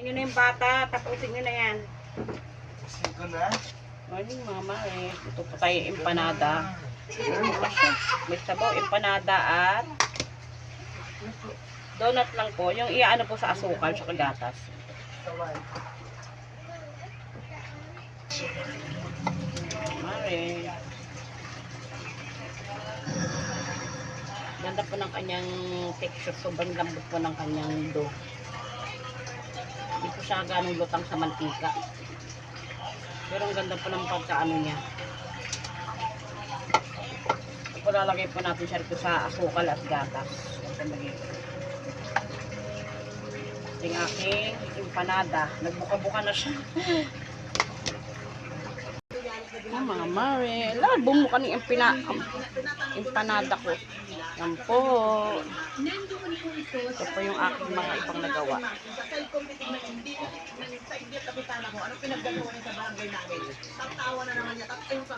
nyo na yung bata. Tapusin nyo na yan. Tapusin ko na. Morning, mama. Ito po tayo empanada. May sabaw, empanada at donut lang po. Yung iaano po sa asukal sa gatas. Mare. Ganda po ng kanyang texture. Sobrang lambot po ng kanyang dough. Hindi po siya ganong lutang sa mantika. Pero ang ganda po ng pagkaano niya. Ito lalagay po natin siya rito sa asukal at gatas. Yung aking empanada. Nagbuka-buka na siya. Oh, mga mare. Labong mo kaning empanada ko. Yan po. Ito po yung aking mga ibang nagawa. Ano pinagdagawa niya sa barangay namin? Tatawa na naman niya.